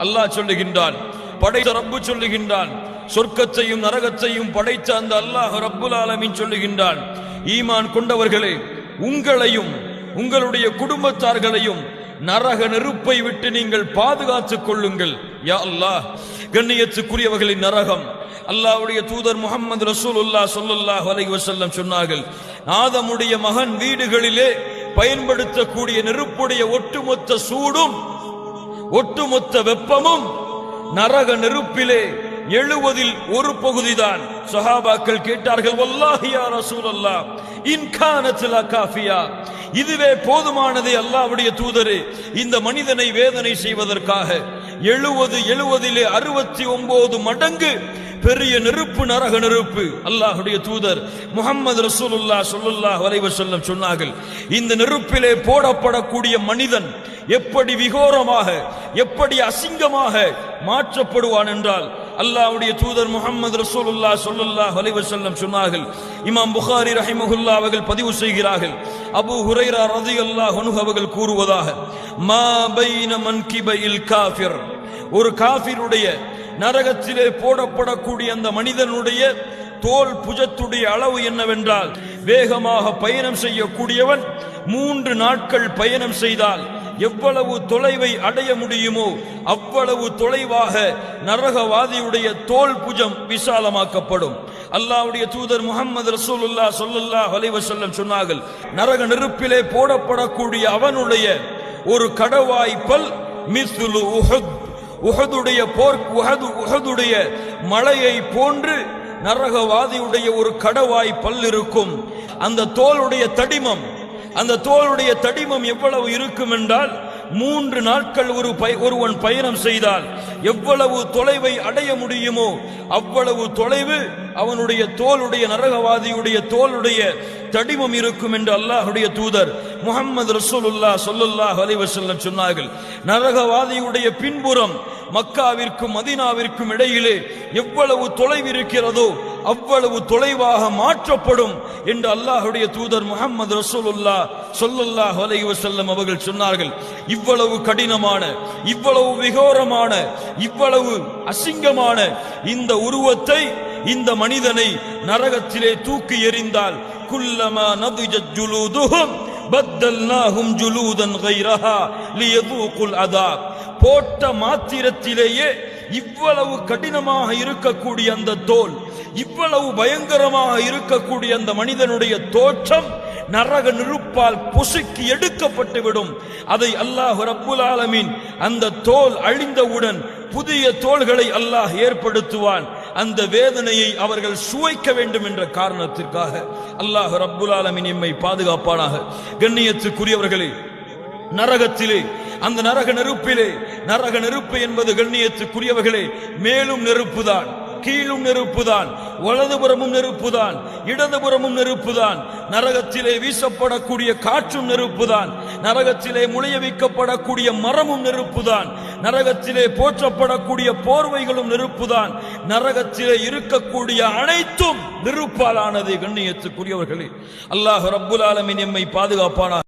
அல்லாஹ் சொல்லுகின்றான், படைத்த ரப்பு சொல்லுகின்றான், சொர்க்கத்தையும் நரகத்தையும் படைத்த அந்த அல்லாஹ் ரப்புல் ஆலமீன் சொல்லுகின்றான், ஈமான் கொண்டவர்களே, உங்களையும் உங்களுடைய குடும்பத்தார்களையும் நரக நெருப்பை விட்டு நீங்கள் பாதுகாத்துக் கொள்ளுங்கள். யா அல்லாஹ், கண்ணியத்துக்குரியவர்களின் நரகம் அல்லாஹ்வுடைய தூதர் முஹம்மது ரசூலுல்லாஹ் ஸல்லல்லாஹு அலைஹி வஸல்லம் சொன்னார்கள், ஆதமுடைய மகன் வீடுகளிலே பயன்படுத்தக்கூடிய நெருப்புடைய ஒட்டுமொத்த சூடும் ஒட்டுமொத்த வெப்பமும் நரக நெருப்பிலே 70 ஒரு பகுதிதான். சஹாபாக்கள் கேட்டார்கள், வல்லாஹி யா ரசூலல்லாஹ், இன் கானத் லகாஃபியா, இதுவே போதுமானதே அல்லாஹ்வுடைய தூதரே, இந்த மனிதனை வேதனை செய்வதற்காக 70 69 மடங்கு பெரிய நெருப்பு நரக நெருப்பு. அல்லாஹ்வுடைய தூதர் முஹம்மது ரசூலுல்லாஹ் ஸல்லல்லாஹு அலைஹி வஸல்லம் சொன்னார்கள், இந்த நெருப்பிலே போடப்படக்கூடிய மனிதன் எப்படி விகோரமாக எப்படி அசிங்கமாக மாற்றப்படுவான் என்றால், அல்லாஹ்வுடைய தூதர் முஹம்மது ரசூலுல்லாஹ் ஸல்லல்லாஹு அலைஹி வஸல்லம் சொன்னார்கள், இமாம் புகாரி ரஹிமஹுல்லாஹ் அவர்கள் பதிவு செய்கிறார்கள், அபூ ஹுரைரா ரலியல்லாஹு அன்ஹு அவர்கள் கூறுவதாக, மா பைன மன்கிபைல் காஃபிர், ஒரு காஃபிருடைய நரகத்திலே போடப்படக்கூடிய அந்த மனிதனுடைய தோல் புஜத்துடைய அளவு என்னவென்றால், வேகமாக பயணம் செய்யக்கூடியவன் 3 நாட்கள் பயணம் செய்தால் எவ்வளவு தொலைவை அடைய முடியுமோ அவ்வளவு தொலைவாக நரகவாதியுடைய தோல் புஜம் விசாலமாக்கப்படும். அல்லாஹ்வுடைய தூதர் முஹம்மது ரசூலுல்லாஹ் ஸல்லல்லாஹு அலைஹி வஸல்லம் சொன்னார்கள், நரக நெருப்பிலே போடப்படக்கூடிய அவனுடைய ஒரு கடவாய் பல் மிஸ்லு உஹுத், உஹதுடைய மலையை போன்று நரகவாதியுடைய ஒரு கடவாய் பல் இருக்கும். அந்த தோளுடைய தடிமம் எவ்வளவு இருக்கும் என்றால், 3 நாட்கள் ஒருவன் பயணம் செய்தால் எவ்வளவு தொலைவை அடைய முடியுமோ அவ்வளவு தொலைவு அவனுடைய தோளுடைய நரகவாதியுடைய தோளுடைய தடிமம் இருக்கும் என்று அல்லாஹ்வுடைய தூதர் முஹம்மது ரசூலுல்லாஹ் ஸல்லல்லாஹு அலைஹி வஸல்லம் சொன்னார்கள். நரகவாதியுடைய பின்புறம் மக்காவிற்கும் மதீனாவிற்கும் இடையிலே எவ்வளவு தொலைவு இருக்கிறதோ அவ்வளவு தொலைவாக மாற்றப்படும் என்று அல்லாஹ்வுடைய தூதர் முஹம்மது ரசூலுல்லாஹ் ஸல்லல்லாஹு அலைஹி வஸல்லம் அவர்கள் சொன்னார்கள். இவ்வளவு கடினமான, இவ்வளவு விகோரமான, இவ்வளவு அசிங்கமான இந்த உருவத்தை, இந்த மனிதனை நரகத்திலே தூக்கி எறிந்தால், குல்லமா நதிஜத் ஜுலூதுஹும் பத்தல்நாஹும் ஜுலூதன் கைரஹா லியதூகுல் அதாப், போட்ட மாத்திரத்திலேயே இவ்வளவு கடினமாக இருக்கக்கூடிய அந்த தோல், இவ்வளவு பயங்கரமாக இருக்கக்கூடிய அந்த மனிதனுடைய தோற்றம் நரக நெருப்பால் பொசுக்கி எடுக்கப்பட்டுவிடும். அதை அல்லாஹ் ரப்புல் ஆலமீன் அந்த தோல் அழிந்தவுடன் புதிய தோள்களை அல்லாஹ் ஏற்படுத்துவான். அந்த வேதனையை அவர்கள் சுவைக்க வேண்டும் என்ற காரணத்திற்காக அல்லாஹ் ரப்புல் ஆலமீன் நம்மை பாதுகாப்பானாக. கண்ணியத்துக்குரியவர்களே, நரகத்திலே, அந்த நரக நெருப்பிலே, நரக நெருப்பு என்பது கண்ணியத்துக்குரியவர்களே மேலும் நெருப்புதான், கீழும் நெருப்புதான், வலதுபுறமும் நெருப்புதான், இடதுபுறமும் நெருப்புதான். நரகத்திலே வீசப்படக்கூடிய காற்றும் நெருப்புதான், நரகத்திலே முளைய வைக்கப்படக்கூடிய மரமும் நெருப்புதான், நரகத்திலே போற்றப்படக்கூடிய போர்வைகளும் நெருப்புதான், நரகத்திலே இருக்கக்கூடிய அனைத்தும் நெருப்பாலானது. கண்ணியத்துக்குரியவர்களே, அல்லாஹ் ரப்புல் ஆலமீன் நம்மை பாதுகாப்பானாக.